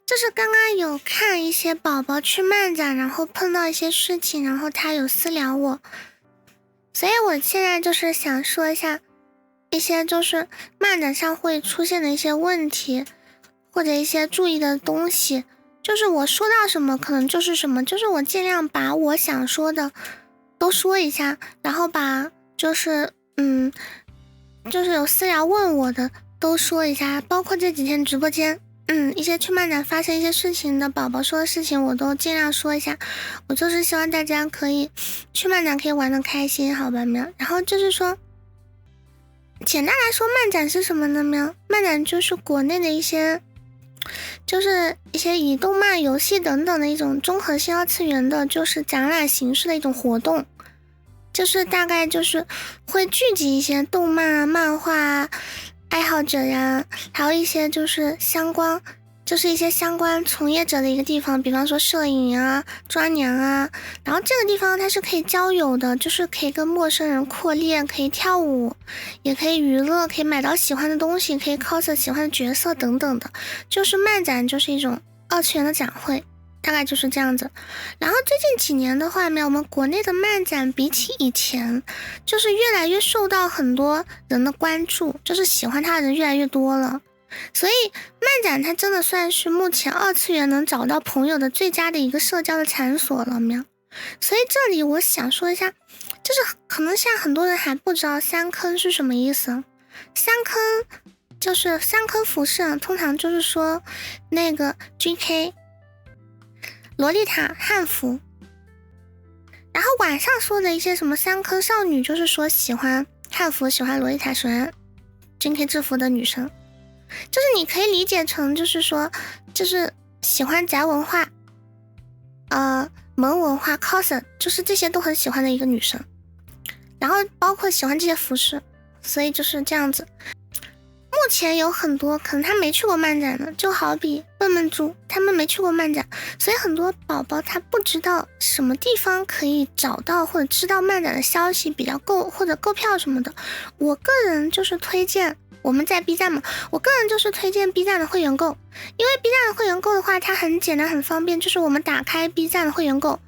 就是刚刚有看一些宝宝去漫展，然后碰到一些事情，然后他有私聊我，所以我现在就是想说一下一些就是漫展上会出现的一些问题，或者一些注意的东西，就是我说到什么可能就是什么，就是我尽量把我想说的都说一下，然后把就是就是有私聊问我的都说一下，包括这几天直播间一些去漫展发生一些事情的宝宝说的事情我都尽量说一下，我就是希望大家可以去漫展可以玩得开心，好吧喵。然后就是说简单来说，漫展是什么呢喵？漫展就是国内的一些就是一些以动漫游戏等等的一种综合性二次元的就是展览形式的一种活动，就是大概就是会聚集一些动漫啊漫画啊爱好者呀，还有一些就是一些相关从业者的一个地方，比方说摄影啊专娘啊，然后这个地方它是可以交友的，就是可以跟陌生人扩恋，可以跳舞，也可以娱乐，可以买到喜欢的东西，可以 cos 喜欢的角色等等的，就是漫展就是一种二次元的展会，大概就是这样子。然后最近几年的话，我们国内的漫展比起以前就是越来越受到很多人的关注，就是喜欢它的人越来越多了，所以漫展它真的算是目前二次元能找到朋友的最佳的一个社交的场所了喵。所以这里我想说一下，就是可能现在很多人还不知道三坑是什么意思。三坑就是三坑服饰，通常就是说那个 GK 萝莉塔汉服，然后晚上说的一些什么三坑少女，就是说喜欢汉服喜欢萝莉塔喜欢 GK 制服的女生，就是你可以理解成就是说就是喜欢宅文化萌文化 cos 就是这些都很喜欢的一个女生，然后包括喜欢这些服饰，所以就是这样子。目前有很多可能他没去过漫展的，就好比笨笨猪他们没去过漫展，所以很多宝宝他不知道什么地方可以找到或者知道漫展的消息比较够或者购票什么的。我个人就是推荐，我们在 B 站嘛，我个人就是推荐 B 站的会员购，因为 B 站的会员购的话它很简单很方便，就是我们打开 B 站的会员购，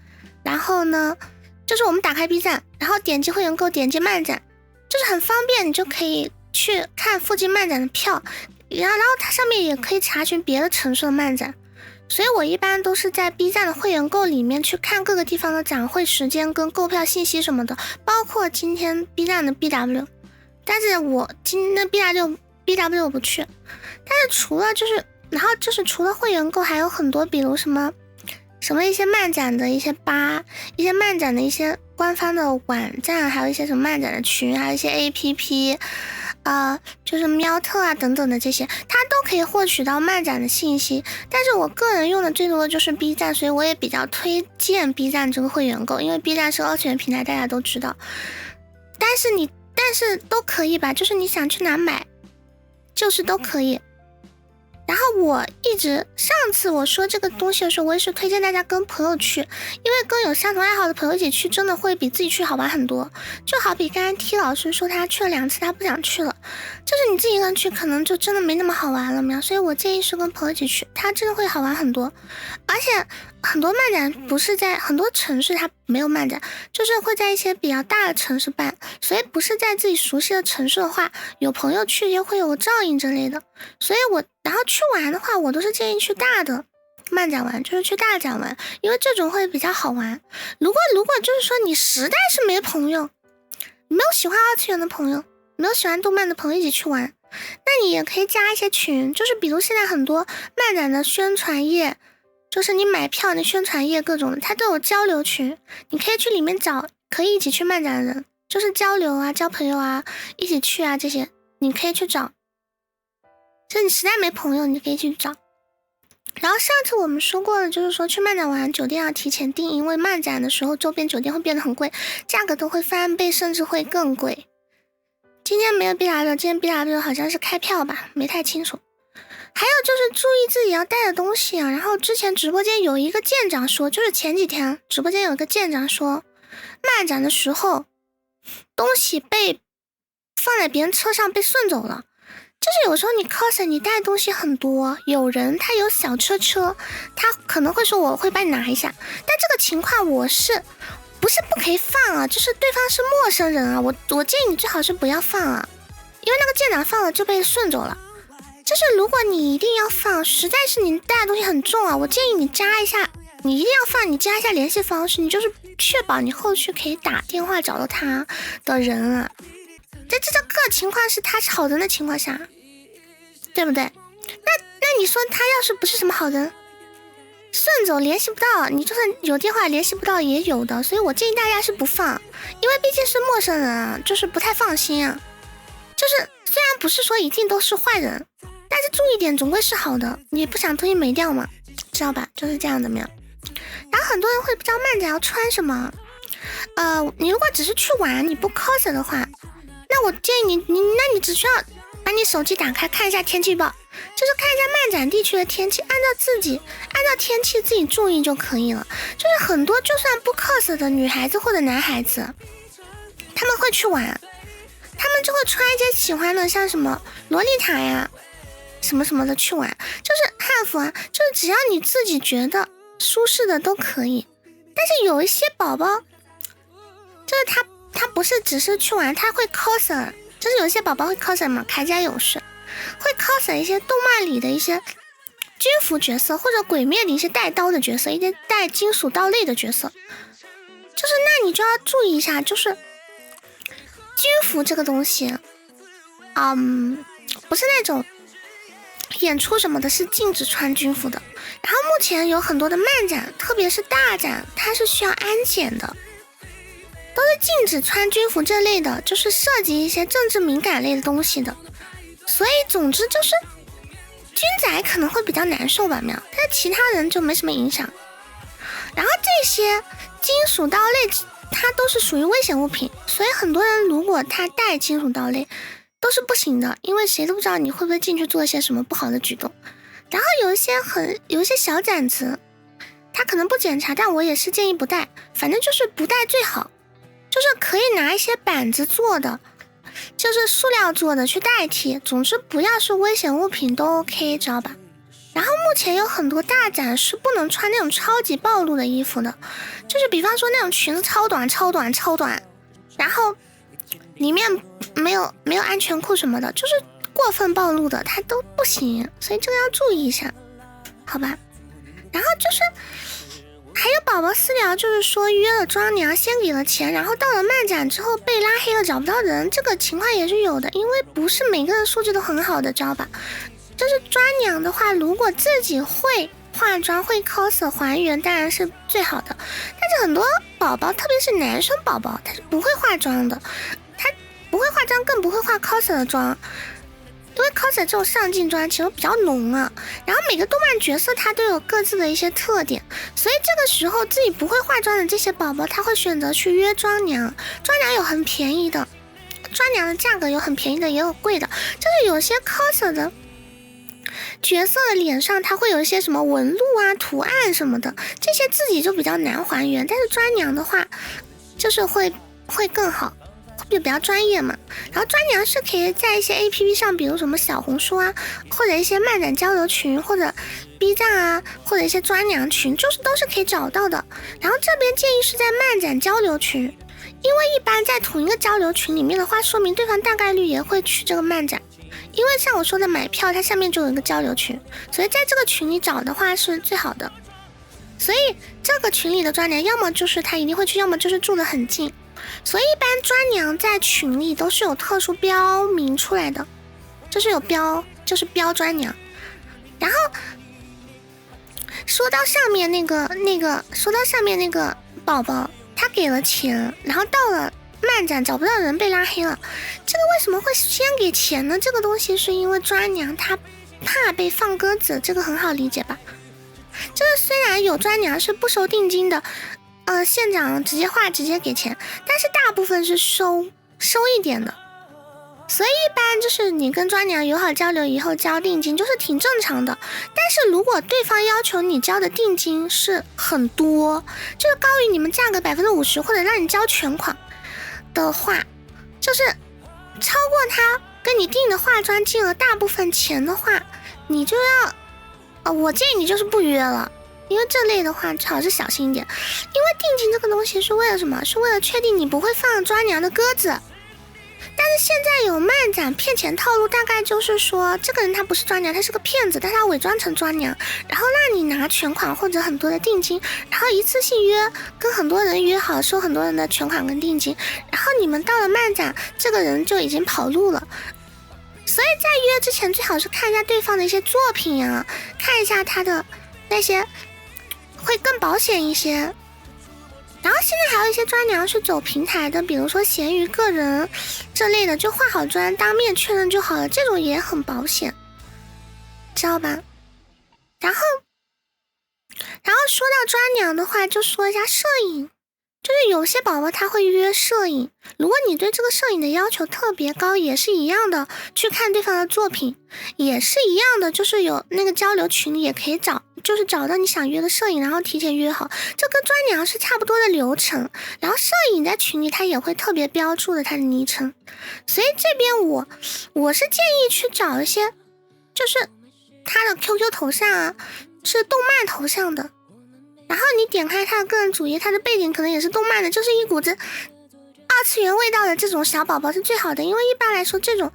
然后呢就是我们打开 B 站，然后点击会员购，点击漫展，就是很方便，你就可以去看附近漫展的票，然后它上面也可以查询别的城市的漫展，所以我一般都是在 B 站的会员购里面去看各个地方的展会时间跟购票信息什么的，包括今天 B 站的 BW， 但是我今天 BW 我不去，但是除了就是然后就是除了会员购还有很多比如什么一些漫展的一些一些漫展的一些官方的网站，还有一些什么漫展的群，还有一些 APP就是喵特啊等等的这些，它都可以获取到漫展的信息。但是我个人用的最多的就是 B 站，所以我也比较推荐 B 站这个会员购，因为 B 站是二次元平台，大家都知道。但是都可以吧，就是你想去哪买就是都可以。然后我一直上次我说这个东西的时候，我也是推荐大家跟朋友去，因为跟有相同爱好的朋友一起去真的会比自己去好玩很多。就好比刚才 T 老师说他去了2次他不想去了，就是你自己一个人去可能就真的没那么好玩了喵，所以我建议是跟朋友一起去，他真的会好玩很多。而且很多漫展不是在很多城市它没有漫展，就是会在一些比较大的城市办，所以不是在自己熟悉的城市的话，有朋友去也会有照应之类的。所以然后去玩的话，我都是建议去大的漫展玩，就是去大展玩，因为这种会比较好玩。如果就是说你实在是没朋友，没有喜欢二次元的朋友，没有喜欢动漫的朋友一起去玩，那你也可以加一些群，就是比如现在很多漫展的宣传页，就是你买票的宣传页各种的，它都有交流群，你可以去里面找可以一起去漫展的人，就是交流啊交朋友啊一起去啊，这些你可以去找，就你实在没朋友你可以去找。然后上次我们说过了，就是说去漫展玩酒店要提前订，因为漫展的时候周边酒店会变得很贵，价格都会翻倍甚至会更贵。今天没有 BW， 今天 BW 好像是开票吧，没太清楚。还有就是注意自己要带的东西啊。然后之前直播间有一个舰长说，就是前几天直播间有一个舰长说，漫展的时候东西被放在别人车上被顺走了，这就是有时候你 cos 你带的东西很多，有人他有小车，他可能会说我会帮你拿一下，但这个情况我是不是不可以放啊？就是对方是陌生人啊，我建议你最好是不要放啊，因为那个舰长放了就被顺走了。就是如果你一定要放，实在是你带的东西很重啊，我建议你加一下，你一定要放，你加一下联系方式，你就是确保你后续可以打电话找到他的人啊。在这个情况是他是好人的情况下，对不对？那你说他要是不是什么好人，顺走联系不到，你就算有电话联系不到也有的，所以我建议大家是不放，因为毕竟是陌生人啊，就是不太放心啊。就是虽然不是说一定都是坏人，但是注意点总归是好的，你不想东西没掉嘛，知道吧？就是这样的没有。然后很多人会不知道漫展要穿什么，你如果只是去玩，你不 cos 的话，那我建议那你只需要把你手机打开看一下天气预报，就是看一下漫展地区的天气，按照天气自己注意就可以了。就是很多就算不 cos 的女孩子或者男孩子，他们会去玩，他们就会穿一些喜欢的，像什么洛丽塔呀什么什么的去玩，就是汉服啊，就是只要你自己觉得舒适的都可以。但是有一些宝宝就是他不是只是去玩，他会 cos， 就是有一些宝宝会 cos 嘛，铠甲勇士会 cos 一些动漫里的一些军服角色，或者鬼灭里一些带刀的角色，一些带金属刀类的角色，就是那你就要注意一下，就是军服这个东西不是那种演出什么的是禁止穿军服的。然后目前有很多的漫展，特别是大展，它是需要安检的，都是禁止穿军服这类的，就是涉及一些政治敏感类的东西的。所以总之就是军仔可能会比较难受吧，没有，但是其他人就没什么影响。然后这些金属刀类它都是属于危险物品，所以很多人如果他带金属刀类都是不行的，因为谁都不知道你会不会进去做一些什么不好的举动。然后有一些小展子他可能不检查，但我也是建议不带，反正就是不带最好，就是可以拿一些板子做的，就是塑料做的去代替，总之不要是危险物品都 OK， 知道吧？然后目前有很多大展是不能穿那种超级暴露的衣服的，就是比方说那种裙子超短，然后里面没有安全裤什么的，就是过分暴露的它都不行，所以这个要注意一下，好吧？然后就是还有宝宝私聊，就是说约了妆娘先给了钱，然后到了漫展之后被拉黑了找不到人，这个情况也是有的，因为不是每个人素质都很好的，知道吧？就是妆娘的话，如果自己会化妆会 cos 还原当然是最好的，但是很多宝宝特别是男生宝宝他是不会化妆的，他不会化妆更不会化 cos 的妆，因为 cos 这种上镜妆其实比较浓啊，然后每个动漫角色它都有各自的一些特点，所以这个时候自己不会化妆的这些宝宝他会选择去约妆娘，妆娘有很便宜的，妆娘的价格有很便宜的也有贵的，就是有些 cos 的角色的脸上它会有一些什么纹路啊图案什么的，这些自己就比较难还原，但是妆娘的话就是会更好，就比较专业嘛。然后妆娘是可以在一些 APP 上，比如什么小红书啊，或者一些漫展交流群，或者 B 站啊，或者一些妆娘群，就是都是可以找到的。然后这边建议是在漫展交流群，因为一般在同一个交流群里面的话，说明对方大概率也会去这个漫展，因为像我说的买票它下面就有一个交流群，所以在这个群里找的话是最好的。所以这个群里的妆娘要么就是他一定会去，要么就是住得很近，所以一般妆娘在群里都是有特殊标明出来的，就是有标，就是标妆娘。然后说到上面那个宝宝他给了钱，然后到了漫展找不到人被拉黑了，这个为什么会先给钱呢？这个东西是因为妆娘她怕被放鸽子，这个很好理解吧？这个虽然有妆娘是不收定金的，现场直接画直接给钱，但是大部分是收一点的，所以一般就是你跟妆娘友好交流以后交定金就是挺正常的。但是如果对方要求你交的定金是很多，就是高于你们价格50%，或者让你交全款的话，就是超过他跟你定的化妆金额大部分钱的话，你就要我建议你就是不约了，因为这类的话最好是小心一点。因为定金这个东西是为了什么？是为了确定你不会放妆娘的鸽子。但是现在有漫展骗钱套路，大概就是说这个人他不是妆娘，他是个骗子，但他伪装成妆娘，然后让你拿全款或者很多的定金，然后一次性约，跟很多人约好收很多人的全款跟定金，然后你们到了漫展，这个人就已经跑路了。所以在约之前最好是看一下对方的一些作品啊，看一下他的那些会更保险一些。然后现在还有一些妆娘是走平台的，比如说闲鱼个人这类的，就化好妆当面确认就好了，这种也很保险，知道吧？然后说到妆娘的话，就说一下摄影，就是有些宝宝他会约摄影，如果你对这个摄影的要求特别高，也是一样的，去看对方的作品，也是一样的，就是有那个交流群里也可以找，就是找到你想约的摄影，然后提前约好，这跟妆娘是差不多的流程。然后摄影在群里他也会特别标注的他的昵称，所以这边我是建议去找一些，就是他的 QQ 头像啊是动漫头像的，然后你点开他的个人主页，他的背景可能也是动漫的，就是一股子二次元味道的这种小宝宝是最好的，因为一般来说这种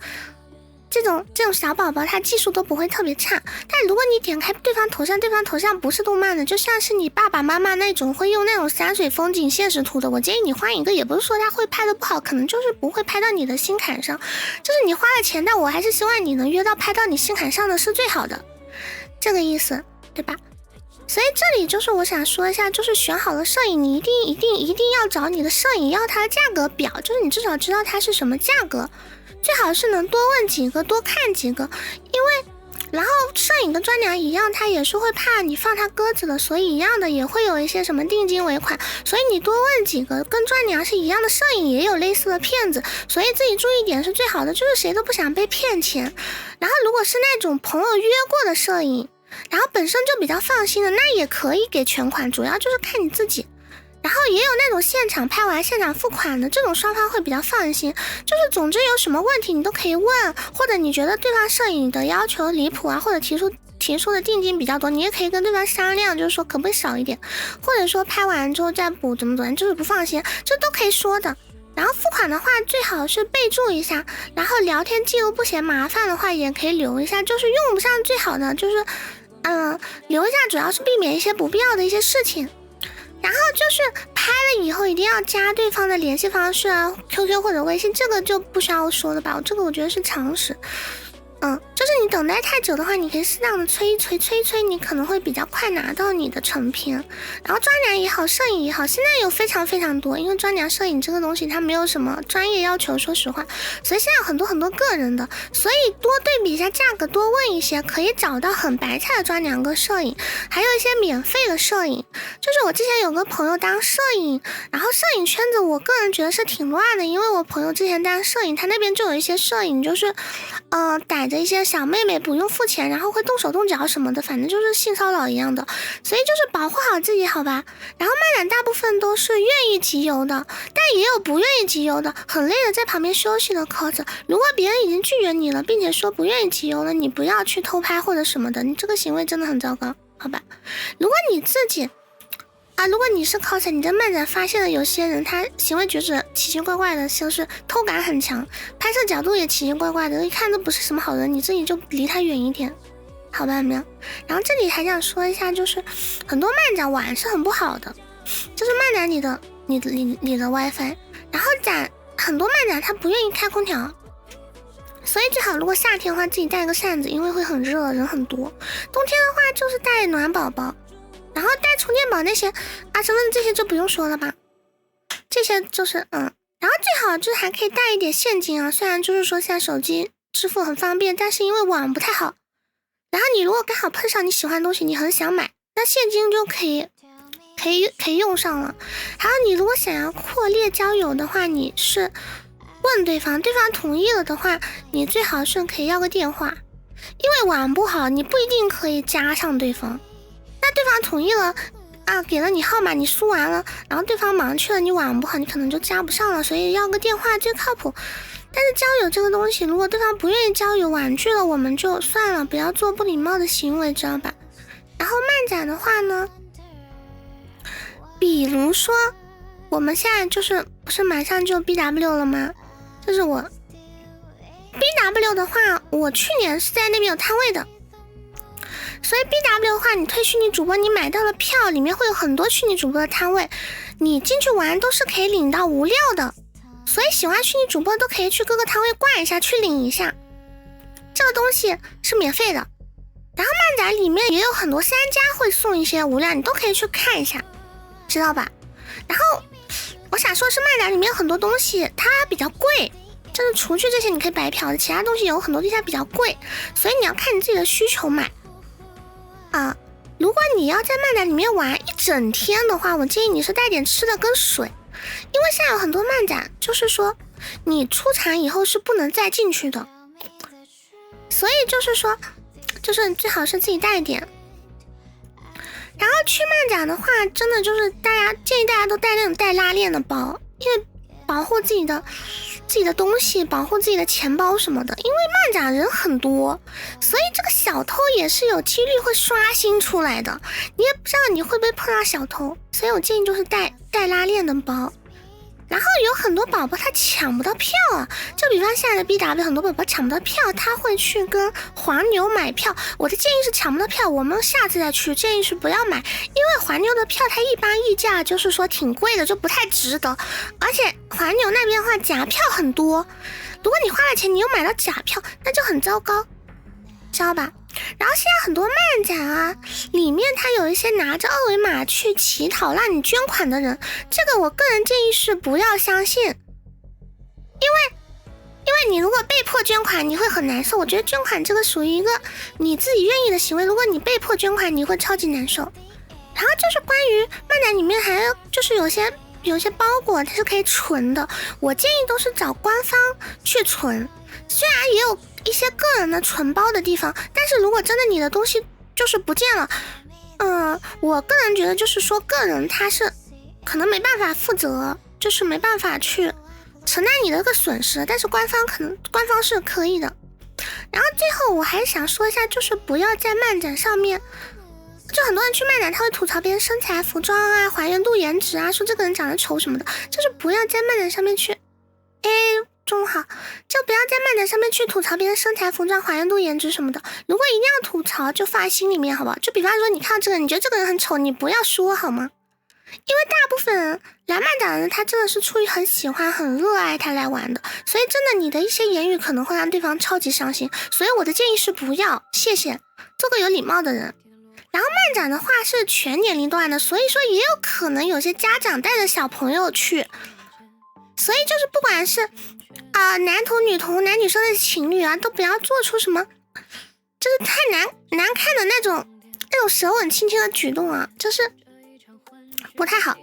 小宝宝他技术都不会特别差。但如果你点开对方头像，对方头像不是动漫的，就像是你爸爸妈妈那种会用那种山水风景现实图的，我建议你换一个，也不是说他会拍的不好，可能就是不会拍到你的心坎上，就是你花了钱，但我还是希望你能约到拍到你心坎上的是最好的，这个意思对吧？所以这里就是我想说一下，就是选好了摄影，你一定要找你的摄影要它的价格表，就是你至少知道它是什么价格，最好是能多问几个多看几个，因为然后摄影的妆娘一样，她也是会怕你放她鸽子的，所以一样的也会有一些什么定金尾款，所以你多问几个跟妆娘是一样的，摄影也有类似的骗子，所以自己注意点是最好的，就是谁都不想被骗钱。然后如果是那种朋友约过的摄影，然后本身就比较放心的，那也可以给全款，主要就是看你自己。然后也有那种现场拍完现场付款的，这种双方会比较放心。就是总之有什么问题你都可以问，或者你觉得对方摄影的要求离谱啊，或者提出的定金比较多，你也可以跟对方商量，就是说可不可以少一点，或者说拍完之后再补怎么就是不放心，这都可以说的。然后付款的话最好是备注一下，然后聊天记录不嫌麻烦的话也可以留一下，就是用不上最好的就是留一下，主要是避免一些不必要的一些事情。然后就是拍了以后一定要加对方的联系方式啊 ，QQ 或者微信，这个就不需要说了吧，这个我觉得是常识。就是你等待太久的话，你可以适当的催一催，你可能会比较快拿到你的成品。然后妆娘也好，摄影也好，现在有非常非常多，因为妆娘摄影这个东西它没有什么专业要求，说实话，所以现在有很多个人的，所以多对比一下价格，多问一些，可以找到很白菜的妆娘跟摄影，还有一些免费的摄影。就是我之前有个朋友当摄影，然后摄影圈子我个人觉得是挺乱的，因为我朋友之前当摄影，他那边就有一些摄影就是逮着一些小妹妹不用付钱，然后会动手动脚什么的，反正就是性骚扰一样的，所以就是保护好自己好吧。然后漫展大部分都是愿意集邮的，但也有不愿意集邮的，很累的在旁边休息的 cos。如果别人已经拒绝你了，并且说不愿意集邮了，你不要去偷拍或者什么的，你这个行为真的很糟糕好吧。如果你自己如果你是 cos， 你在漫展发现了有些人他行为举止奇奇怪怪的，就是偷感很强，拍摄角度也奇奇怪怪的，一看都不是什么好人，你自己就离他远一点好吧没有。然后这里还想说一下，就是很多漫展晚是很不好的，就是漫展你的 WiFi， 然后很多漫展他不愿意开空调，所以最好如果夏天的话自己带个扇子，因为会很热人很多，冬天的话就是带暖宝宝，然后带充电宝那些什么这些就不用说了吧，这些就是然后最好就是还可以带一点现金啊，虽然就是说现在手机支付很方便，但是因为网不太好，然后你如果刚好碰上你喜欢的东西，你很想买，那现金就可以用上了。还有你如果想要扩列交友的话，你是问对方同意了的话，你最好是可以要个电话，因为网不好你不一定可以加上对方，那对方同意了给了你号码，你输完了，然后对方忙去了，你网不好，你可能就加不上了，所以要个电话最靠谱。但是交友这个东西，如果对方不愿意交友，婉拒了，我们就算了，不要做不礼貌的行为，知道吧？然后漫展的话呢，比如说我们现在就是不是马上就 BW 了吗？就是我 BW 的话，我去年是在那边有摊位的，所以 BW 的话，你推虚拟主播，你买到了票，里面会有很多虚拟主播的摊位，你进去玩都是可以领到无料的，所以喜欢虚拟主播都可以去各个摊位逛一下，去领一下，这个东西是免费的。然后漫展里面也有很多商家会送一些无料，你都可以去看一下，知道吧？然后我想说是漫展里面有很多东西它比较贵，就是除去这些你可以白嫖的，其他东西有很多地方比较贵，所以你要看你自己的需求买啊。如果你要在漫展里面玩一整天的话，我建议你是带点吃的跟水，因为现在有很多漫展就是说你出场以后是不能再进去的，所以就是说就是最好是自己带一点。然后去漫展的话，真的就是建议大家都带那种带拉链的包，因为保护自己的东西，保护自己的钱包什么的。因为漫展人很多，所以这个小偷也是有几率会刷新出来的，你也不知道你会不会碰到小偷，所以我建议就是带拉链的包。然后有很多宝宝他抢不到票啊，就比方现在的 BW 很多宝宝抢不到票，他会去跟黄牛买票。我的建议是抢不到票我们下次再去，建议是不要买，因为黄牛的票它一般溢价就是说挺贵的，就不太值得，而且黄牛那边的话假票很多，如果你花了钱你又买到假票，那就很糟糕，知道吧？然后现在很多漫展啊，里面它有一些拿着二维码去乞讨让你捐款的人，这个我个人建议是不要相信，因为你如果被迫捐款你会很难受，我觉得捐款这个属于一个你自己愿意的行为，如果你被迫捐款你会超级难受。然后就是关于漫展里面还有就是有些包裹它是可以存的，我建议都是找官方去存，虽然也有一些个人的存包的地方，但是如果真的你的东西就是不见了，我个人觉得就是说个人他是可能没办法负责，就是没办法去承担你的这个损失，但是官方是可以的。然后最后我还想说一下，就是不要在漫展上面，就很多人去漫展他会吐槽别人身材服装啊，还原度颜值啊，说这个人长得丑什么的，就是不要在漫展上面去中午好，就不要在漫展上面去吐槽别人身材服装还原度颜值什么的，如果一定要吐槽就放在心里面好不好？就比方说你看到这个人你觉得这个人很丑，你不要说好吗？因为大部分人来漫展的人他真的是出于很喜欢很热爱他来玩的，所以真的你的一些言语可能会让对方超级伤心，所以我的建议是不要，谢谢，做个有礼貌的人。然后漫展的话是全年龄段的，所以说也有可能有些家长带着小朋友去，所以就是不管是男同女同男女生的情侣啊，都不要做出什么就是太难看的那种舌吻亲亲的举动啊，就是不太好。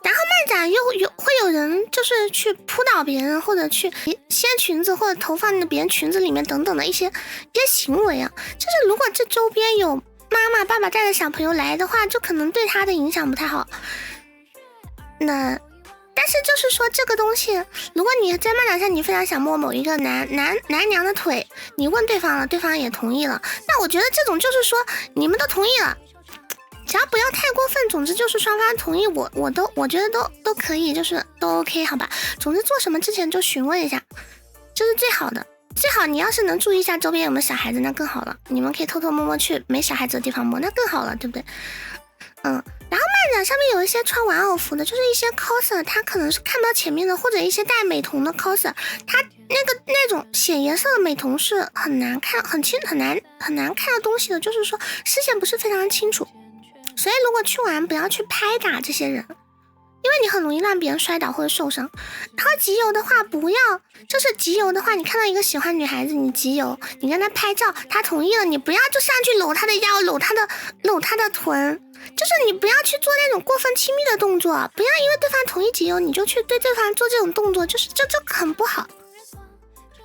然后漫展会有人就是去扑倒别人，或者去掀裙子，或者头放在别人裙子里面等等的一些行为啊，就是如果这周边有妈妈爸爸带着小朋友来的话，就可能对他的影响不太好。但是就是说这个东西，如果你在漫展上你非常想摸某一个男娘的腿，你问对方了，对方也同意了，那我觉得这种就是说你们都同意了，只要不要太过分，总之就是双方同意，我觉得都可以，就是都 OK 好吧。总之做什么之前就询问一下，这是最好的。最好你要是能注意一下周边有没有小孩子，那更好了，你们可以偷偷摸摸去没小孩子的地方摸，那更好了，对不对？然后漫展上面有一些穿玩偶服的，就是一些 coser， 他可能是看不到前面的，或者一些带美瞳的 coser， 他那种显颜色的美瞳是很难看很难看的东西的，就是说视线不是非常清楚，所以如果去玩不要去拍打这些人，因为你很容易让别人摔倒或者受伤。然后集邮的话不要，就是集邮的话你看到一个喜欢女孩子你集邮，你跟她拍照，她同意了，你不要就上去搂她的腰，搂她的臀，就是你不要去做那种过分亲密的动作，不要因为对方同意集邮你就去对对方做这种动作，就是这很不好。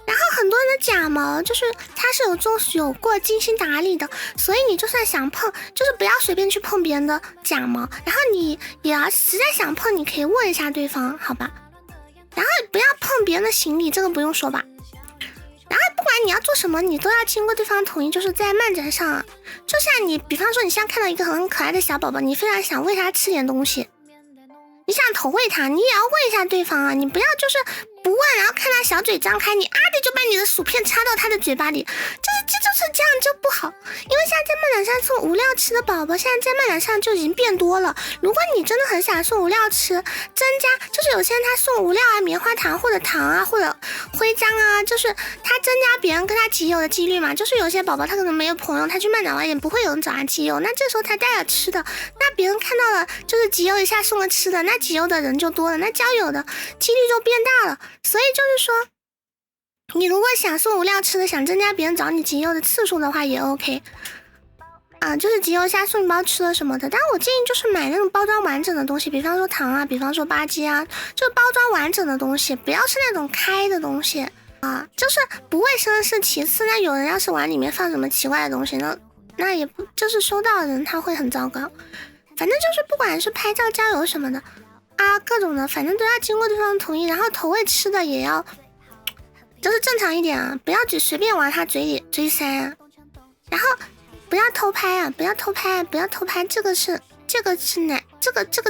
然后很多人的假毛就是它是有过精心打理的，所以你就算想碰，就是不要随便去碰别人的假毛，然后你也要实在想碰，你可以问一下对方，好吧？然后不要碰别人的行李，这个不用说吧。然后不管你要做什么，你都要经过对方同意，就是在漫展上啊，就像你比方说你现在看到一个很可爱的小宝宝，你非常想喂他吃点东西，你想投喂他，你也要问一下对方啊，你不要就是不问，然后看他小嘴张开，你啊的就把你的薯片插到他的嘴巴里，就是这样就不好。因为现在在漫展上送无料吃的宝宝，现在在漫展上就已经变多了。如果你真的很想送无料吃，增加就是有些人他送无料啊、棉花糖或者糖啊或者徽章啊，就是他增加别人跟他集邮的几率嘛。就是有些宝宝他可能没有朋友，他去漫展完也不会有人找他集邮，那这时候他带了吃的，那别人看到了就是集邮一下送了吃的，那集邮的人就多了，那交友的几率就变大了。所以就是说，你如果想送无料吃的，想增加别人找你集邮的次数的话，也 OK 啊，就是集邮一下送一包吃的什么的。但我建议就是买那种包装完整的东西，比方说糖啊，比方说吧唧啊，就包装完整的东西，不要是那种开的东西啊。就是不卫生是其次，那有人要是往里面放什么奇怪的东西，那也不就是收到的人他会很糟糕。反正就是不管是拍照交友什么的啊，各种的，反正都要经过对方同意，然后投喂吃的也要就是正常一点啊，不要只随便往他嘴里追塞啊，然后不要偷拍啊，不要偷拍，不要偷拍，这个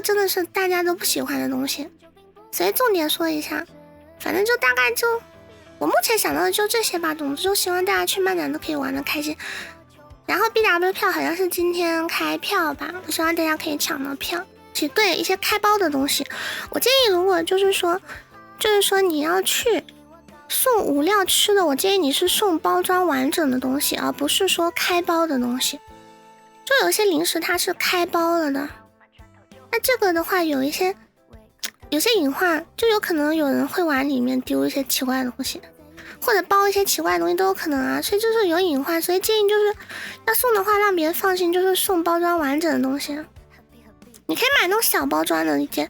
真的是大家都不喜欢的东西，所以重点说一下，反正就大概就我目前想到的就这些吧，总之就希望大家去漫展都可以玩得开心。然后 BW 票好像是今天开票吧，我希望大家可以抢到票。对一些开包的东西，我建议如果就是说你要去送无料吃的，我建议你是送包装完整的东西，而不是说开包的东西。就有些零食它是开包了的，那这个的话有些隐患，就有可能有人会往里面丢一些奇怪的东西，或者包一些奇怪的东西都有可能啊，所以就是有隐患，所以建议就是要送的话让别人放心，就是送包装完整的东西。你可以买那种小包装的一些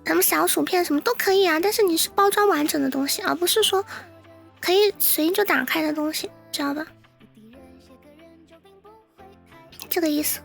什么小薯片什么都可以啊，但是你是包装完整的东西，而不是说可以随意就打开的东西，知道吧？这个意思。